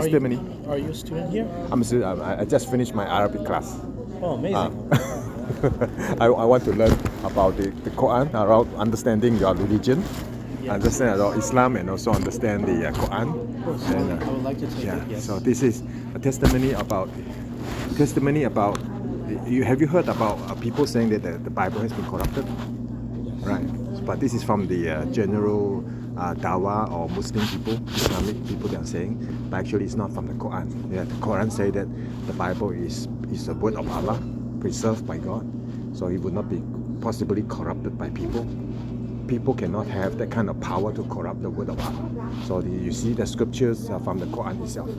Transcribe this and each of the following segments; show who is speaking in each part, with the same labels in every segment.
Speaker 1: testimony.
Speaker 2: Are you a student here?
Speaker 1: I just finished my Arabic class.
Speaker 2: Oh, amazing.
Speaker 1: I want to learn about the Quran, around understanding your religion, understand about Islam, and also understand the Quran.
Speaker 2: Of course, I would like to take it. Yes.
Speaker 1: So this is a testimony about. Have you heard about people saying that the Bible has been corrupted?
Speaker 2: Yes.
Speaker 1: Right. But this is from the general Dawa or Muslim people, Islamic people. They are saying, but actually it's not from the Quran. Yeah, the Quran say that the Bible is the word of Allah, preserved by God, so it would not be possibly corrupted by people. People cannot have that kind of power to corrupt the word of Allah. So you see the scriptures from the Quran itself.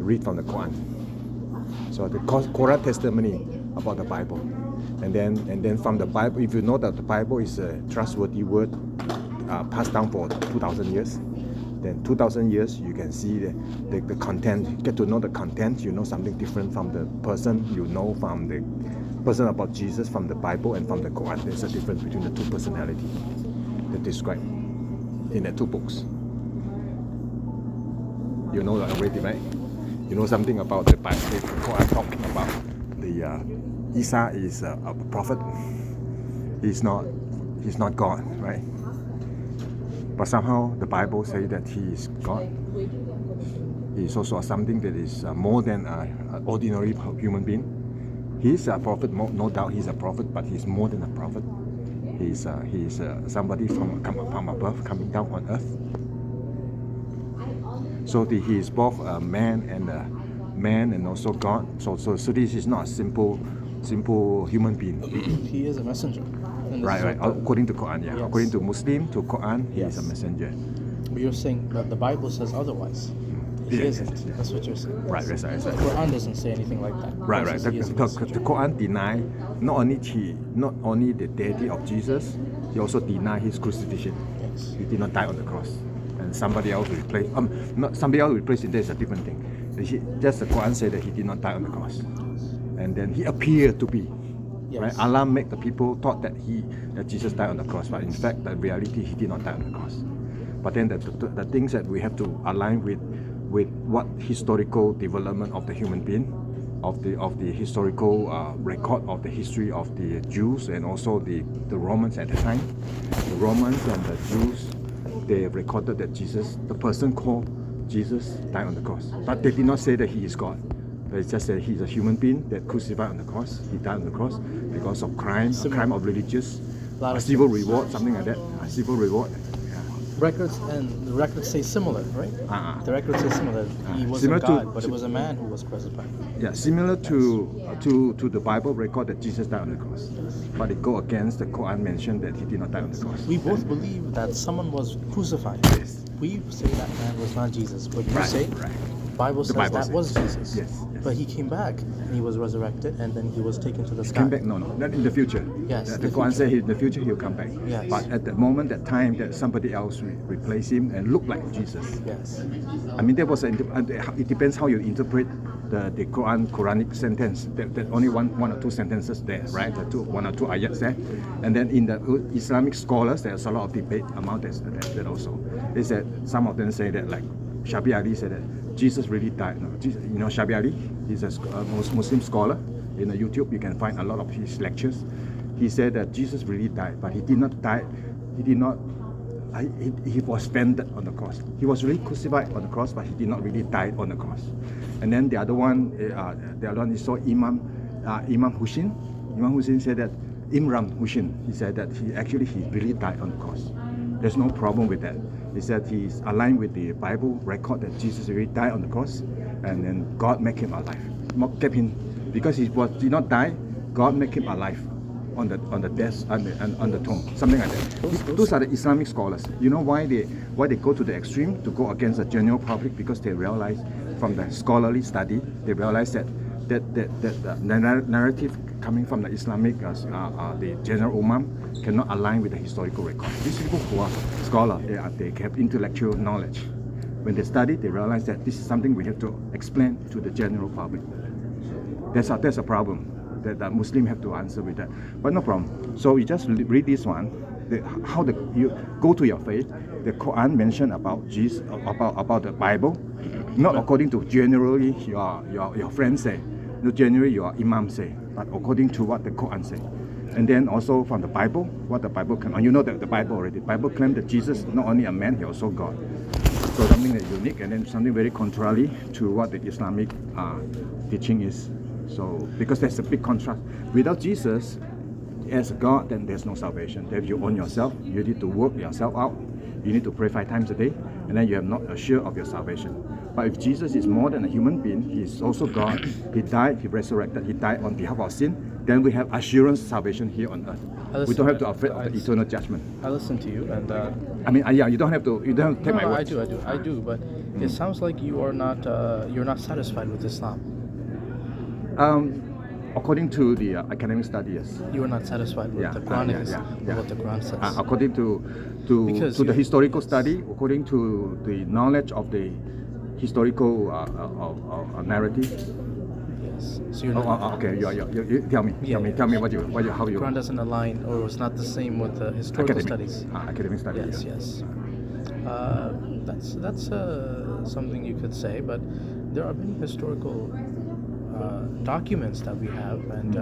Speaker 1: Read from the Quran. So the Quran testimony about the Bible, and then from the Bible, if you know that the Bible is a trustworthy word, passed down for 2,000 years, then 2,000 years you can see the content, get to know the content, you know something different from the person, you know from the person about Jesus from the Bible and from the Quran. There's a difference between the two personalities that described in the two books. You know that already, right? You know something about the Bible, the Quran talking about the Isa is a prophet. He's not God, right? But somehow the Bible says that he is God. He is also something that is more than an ordinary human being. He's a prophet, no doubt he's a prophet, but he's more than a prophet. He's somebody from above, coming down on earth. So he is both a man and also God. So this is not a simple human being.
Speaker 2: He is a messenger.
Speaker 1: Right. According to Quran, yeah. Yes. According to Muslim, to Quran, he is a messenger.
Speaker 2: But you're saying that the Bible says otherwise. He isn't. Yes. That's what you're saying.
Speaker 1: Right.
Speaker 2: The Quran doesn't say anything like that.
Speaker 1: Right. The Quran deny not only the deity of Jesus, he also deny his crucifixion.
Speaker 2: Yes.
Speaker 1: He did not die on the cross, and somebody else replaced. Him. There is a different thing. Just the Quran said that he did not die on the cross, and then he appeared to be. Yes. Right? Allah made the people thought that Jesus died on the cross, but in fact, the reality, he did not die on the cross. But then the things that we have to align with what historical development of the human being, of the historical record of the history of the Jews and also the Romans at the time. The Romans and the Jews, they recorded that the person called Jesus, died on the cross, but they did not say that he is God. They just said he's a human being that crucified on the cross. He died on the cross because of crime, a crime of religious, a civil reward, something like that. A civil reward. Yeah.
Speaker 2: The records say similar, right? The records say similar. He wasn't God, but it was a man who was crucified.
Speaker 1: Yeah, similar to the Bible record that Jesus died on the cross, but it go against the Quran mention that he did not die on the cross.
Speaker 2: We both believe that someone was crucified.
Speaker 1: Yes.
Speaker 2: We say that man was not Jesus, but you say. Right. Bible says that was Jesus.
Speaker 1: Yes.
Speaker 2: But he came back and he was resurrected and then he was taken to the sky.
Speaker 1: Came back? No, not in the future.
Speaker 2: Yes.
Speaker 1: The Quran says in the future he'll come back.
Speaker 2: Yes.
Speaker 1: But at the moment, that time, that somebody else replace him and look like Jesus.
Speaker 2: Yes.
Speaker 1: I mean, it depends how you interpret the Quranic sentence. That only one or two sentences there, right? One or two ayats there. And then in the Islamic scholars, there's a lot of debate about that also. They said, some of them say that, like Shabi Ali said that Jesus really died. No, Jesus, you know Shabi Ali? He's a Muslim scholar. In YouTube, you can find a lot of his lectures. He said that Jesus really died, but he did not die. He was bended on the cross. He was really crucified on the cross, but he did not really die on the cross. And then the other one is so Imam Hussein. Imam Hussein said that Imran Hussein. He said that he really died on the cross. There's no problem with that. He said he's aligned with the Bible record that Jesus really died on the cross, and then God made him alive. Kept him because did not die. God made him alive on the death on the tomb, something like that. Those are the Islamic scholars. You know why they go to the extreme to go against the general public? Because they realize from the scholarly study, they realize that the narrative coming from the Islamic, the general Ummah, cannot align with the historical record. These people who are scholars, they have intellectual knowledge. When they study, they realize that this is something we have to explain to the general public. That's a problem that the Muslim have to answer with that. But no problem. So you just read this one. You go to your faith. The Quran mentioned about Jesus, about the Bible. Not according to generally your friends say, not generally your imam say, but according to what the Quran say. And then also from the Bible, what the Bible claims. And you know that the Bible already. The Bible claims that Jesus is not only a man, he also God. So something that's unique, and then something very contrary to what the Islamic teaching is. So because there's a big contrast. Without Jesus as God, then there's no salvation. Then you own yourself, you need to work yourself out. You need to pray 5 times a day, and then you are not assured of your salvation. But if Jesus is more than a human being, he is also God. He died, he resurrected, he died on behalf of sin. Then we have assurance salvation here on earth. We don't have to afraid of the eternal judgment.
Speaker 2: I listen to you, and
Speaker 1: I mean, yeah, you don't have to take my words.
Speaker 2: I do. But it sounds like you are not you're not satisfied with Islam.
Speaker 1: According to the academic study, yes.
Speaker 2: You are not satisfied with the Quranic, what the Quran says.
Speaker 1: According to the historical study, according to the knowledge of the historical narrative.
Speaker 2: Yes. So you're not.
Speaker 1: Okay. You tell me. Tell me how you.
Speaker 2: Quran doesn't align, or was not the same with the historical studies.
Speaker 1: Academic study.
Speaker 2: Yes. That's something you could say, but there are many historical documents that we have, and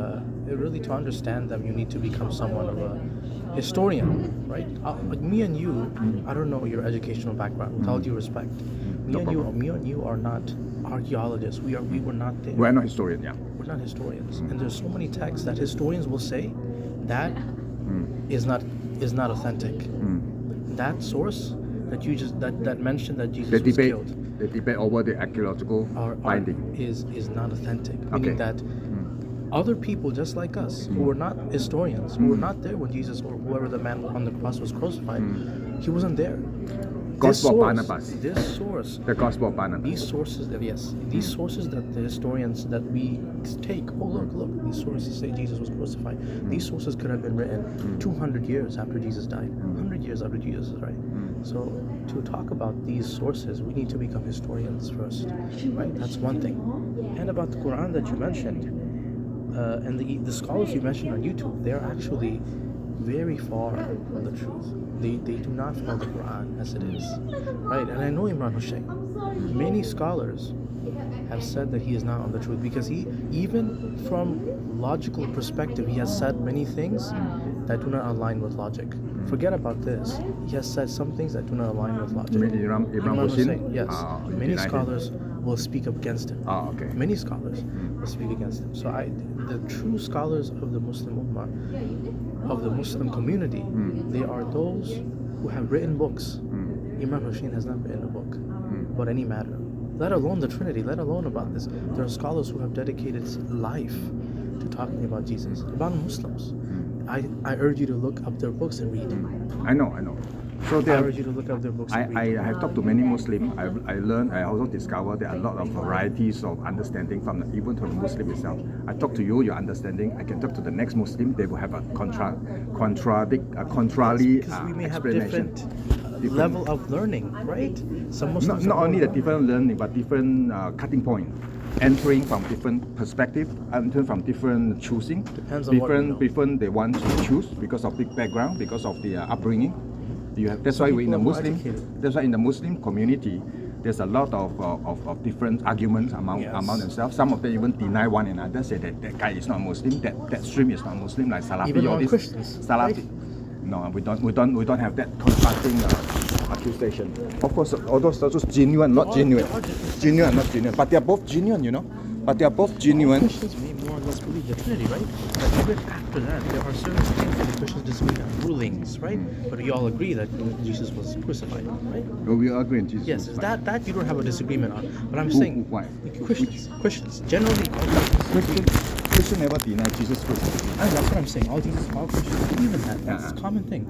Speaker 2: really to understand them, you need to become somewhat of a historian, right? Like me and you, I don't know your educational background. With all due respect, me and you are not archaeologists. We were not there.
Speaker 1: We're not historians. Yeah.
Speaker 2: We're not historians, and there's so many texts that historians will say that is not authentic. That source that you just that mentioned that Jesus was killed.
Speaker 1: The debate over the archaeological finding
Speaker 2: is not authentic, meaning that other people just like us who were not historians, who were not there when Jesus or whoever the man on the cross was crucified, he wasn't there.
Speaker 1: Gospel of Barnabas.
Speaker 2: This source.
Speaker 1: The Gospel of Barnabas.
Speaker 2: These sources, these sources that the historians that we take. Oh look! These sources say Jesus was crucified. These sources could have been written 200 years after Jesus died, 100 years after Jesus died. So to talk about these sources, we need to become historians first, right? That's one thing. And about the Quran that you mentioned, and the scholars you mentioned on YouTube, they're actually very far from the truth. They do not follow the Quran as it is, right? And I know Imran Hussein. Many scholars have said that he is not on the truth because he, even from logical perspective, he has said many things that do not align with logic. Forget about this. He has said some things that do not align with logic.
Speaker 1: Imran Hussein?
Speaker 2: Yes. Many scholars will speak up against him.
Speaker 1: Okay.
Speaker 2: Many scholars will speak against him. So the true scholars of the Muslim Ummah, of the Muslim community, they are those who have written books. Imran Hussein has not written a book about any matter, let alone the Trinity, let alone about this. There are scholars who have dedicated life to talking about Jesus, about Muslims. I urge you to look up their books and read.
Speaker 1: I know. So
Speaker 2: I urge you to look up their books and read.
Speaker 1: I have talked to many Muslims. I also discovered there are a lot of varieties of understanding even from the Muslim itself. I talk to you, your understanding. I can talk to the next Muslim. They will have a contrary
Speaker 2: we may have
Speaker 1: explanation.
Speaker 2: different level of learning, right? Some Muslims
Speaker 1: not only the different learning, but different cutting point. Entering from different perspective, entering from different choosing.
Speaker 2: Depends on
Speaker 1: different they want to choose because of big background, because of the upbringing. That's why in the Muslim community, there's a lot of different arguments among themselves. Some of them even deny one another, say that guy is not Muslim, that stream is not Muslim, like Salafi.
Speaker 2: Even all Christians.
Speaker 1: Salafi. Right? No, we don't have that contrasting accusation. Of course, all those are just genuine, not genuine. Genuine, not genuine. But they are both genuine, you know. But they are both genuine.
Speaker 2: Christians may more or less believe the Trinity, right? But even after that, there are certain things that the Christians disagree on, rulings, right? But we all agree that Jesus was crucified, right?
Speaker 1: Oh, we all agree on Jesus.
Speaker 2: Yes, that you don't have a disagreement on. But I'm saying,
Speaker 1: why?
Speaker 2: Christians, generally,
Speaker 1: Christians never deny Jesus crucified.
Speaker 2: That's what I'm saying. All Christians believe in that. That's a common thing.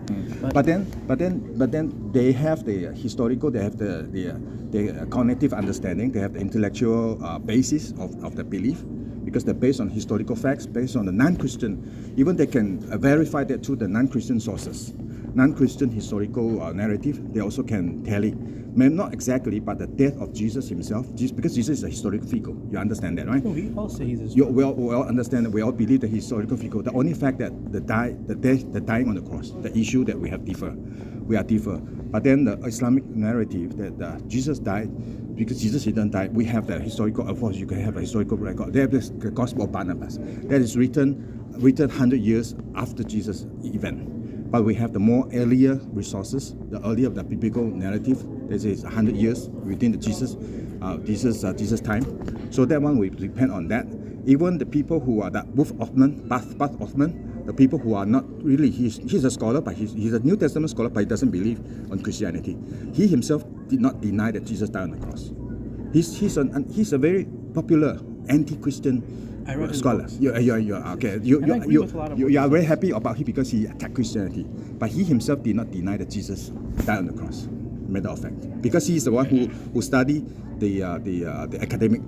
Speaker 1: But then they have the historical, they have the cognitive understanding, they have the intellectual basis of the belief, because they're based on historical facts, based on the non-Christian. Even they can verify that through the non-Christian sources. non-Christian historical narrative, they also can tell it. Maybe not exactly, but the death of Jesus himself, because Jesus is a historical figure. You understand that, right?
Speaker 2: No, we all say he's a historical.
Speaker 1: We all understand that. We all believe that he's historical figure. The only fact that the dying on the cross, the issue that we are differ. But then the Islamic narrative that Jesus died, because Jesus didn't die, we have that historical. Of course, you can have a historical record. They have this Gospel of Barnabas that is written 100 years after Jesus' event. But we have the more earlier resources, the earlier the biblical narrative. This is 100 years within the Jesus time. So that one we depend on that. Even the people who are that Booth Hoffman, the people who are not really, he's a scholar, but he's a New Testament scholar, but he doesn't believe on Christianity. He himself did not deny that Jesus died on the cross. He's a very popular anti-Christian scholar. Okay. You are very happy about him because he attacked Christianity, but he himself did not deny that Jesus died on the cross. Matter of fact, because he is the one who studied the academic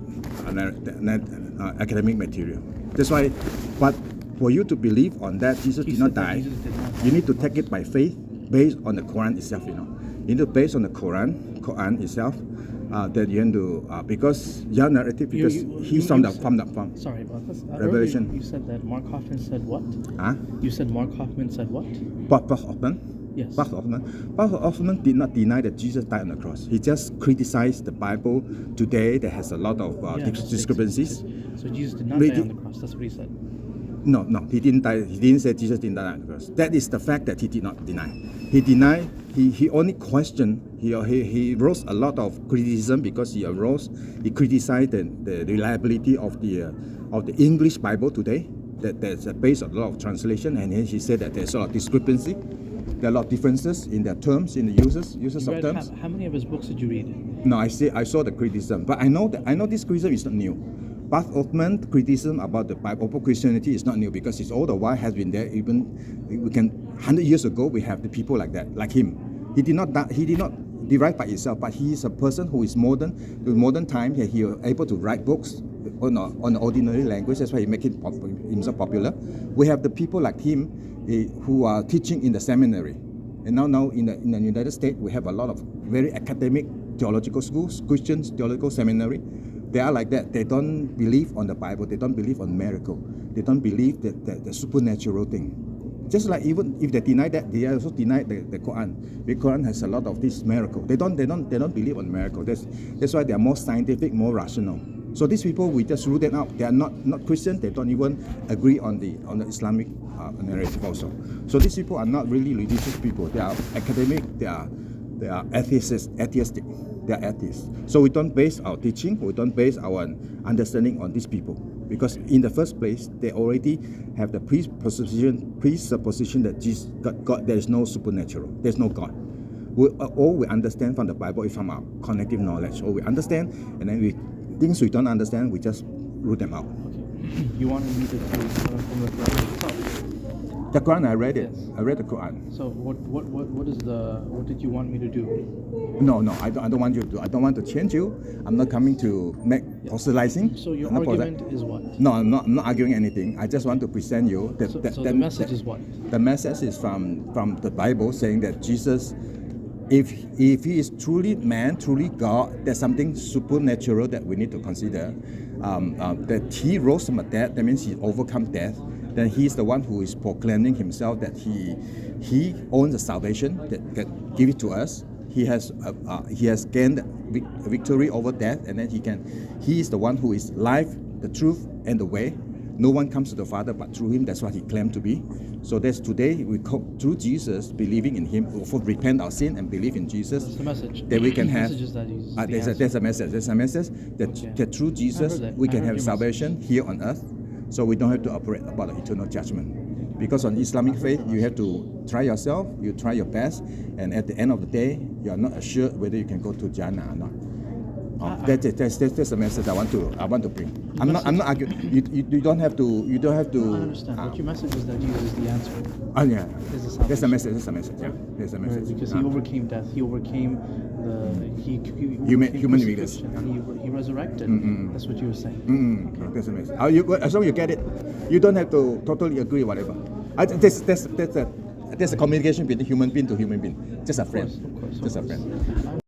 Speaker 1: material. That's why, but for you to believe on that Jesus did not die, you need to take it by faith, based on the Quran itself. You need to base on the Quran itself. That you have to because your narrative, because he's from the
Speaker 2: sorry about this.
Speaker 1: Revelation.
Speaker 2: You said that Mark Hoffman said what?
Speaker 1: Huh?
Speaker 2: You said Mark Hoffman said what?
Speaker 1: Booth Hoffman.
Speaker 2: Yes.
Speaker 1: Booth Hoffman did not deny that Jesus died on the cross. He just criticized the Bible today that has a lot of discrepancies.
Speaker 2: So Jesus did not die on the cross. That's what he said.
Speaker 1: No, he didn't die. He didn't say Jesus didn't die on the cross. That is the fact that he did not deny. He denied. He only questioned. He rose a lot of criticism because he criticized the reliability of the English Bible today. That's based on a lot of translation, and he said that there's a lot of discrepancy. There are a lot of differences in their terms, in the uses of terms.
Speaker 2: How many of his books did you read?
Speaker 1: No, I saw the criticism, but I know this criticism is not new. Booth Hoffman's criticism about the Bible Christianity is not new because it's all the while has been there. Even 100 years ago, we have the people like that, like him. He did not derive by himself, but he is a person who is modern. In modern time, he is able to write books on ordinary language. That's why he make himself popular. We have the people like him who are teaching in the seminary, and now in the United States, we have a lot of very academic theological schools, Christian theological seminary. They are like that. They don't believe on the Bible. They don't believe on miracle. They don't believe that the supernatural thing. Just like even if they deny that, they also deny the Quran. The Quran has a lot of this miracle. They don't believe on miracle. That's why they are more scientific, more rational. So these people, we just rule them out. They are not Christian. They don't even agree on the Islamic narrative also. So these people are not really religious people. They are academic. They are atheistic. They are atheists. So we don't base our teaching, we don't base our understanding on these people. Because in the first place, they already have the presupposition that God, there is no supernatural, there's no God. All we understand from the Bible is from our cognitive knowledge. All we understand, and then things we don't understand, we just root them out.
Speaker 2: Okay. You wanted me to from the Quran itself?
Speaker 1: The Quran, I read it.
Speaker 2: Yes.
Speaker 1: I read the Quran.
Speaker 2: So what did you want me to do?
Speaker 1: No, I don't want you to. I don't want to change you. I'm not coming to make proselytizing.
Speaker 2: So your argument is what?
Speaker 1: No, I'm not arguing anything. I just want to present you that.
Speaker 2: So the message is what?
Speaker 1: The message is from the Bible saying that Jesus, if he is truly man, truly God, there's something supernatural that we need to consider. That he rose from the dead. That means he overcome death. Then he's the one who is proclaiming himself that he owns the salvation that give it to us. He has gained victory over death, and then he is the one who is life, the truth, and the way. No one comes to the Father but through him. That's what he claimed to be. So that's today we through Jesus, believing in him, repent our sin and believe in Jesus.
Speaker 2: That's the message.
Speaker 1: That we can
Speaker 2: the
Speaker 1: have.
Speaker 2: Message is that Jesus
Speaker 1: there's a message. There's a message that through Jesus we can have salvation here on earth. So we don't have to operate about the eternal judgment. Because on Islamic faith, you have to try yourself, you try your best, and at the end of the day, you are not assured whether you can go to Jannah or not. That's the message I want to bring. I'm not arguing. You don't have to.
Speaker 2: I understand. But your message is that Jesus is the answer.
Speaker 1: Oh yeah. That's a message.
Speaker 2: Yeah.
Speaker 1: That's a message.
Speaker 2: Because he overcame death. He overcame
Speaker 1: human weakness.
Speaker 2: He resurrected. That's what you were saying.
Speaker 1: Okay. That's a message. As long as you get it, you don't have to totally agree whatever. That's there's a communication between human being to human being. Just a friend.
Speaker 2: Of course.
Speaker 1: Just a friend.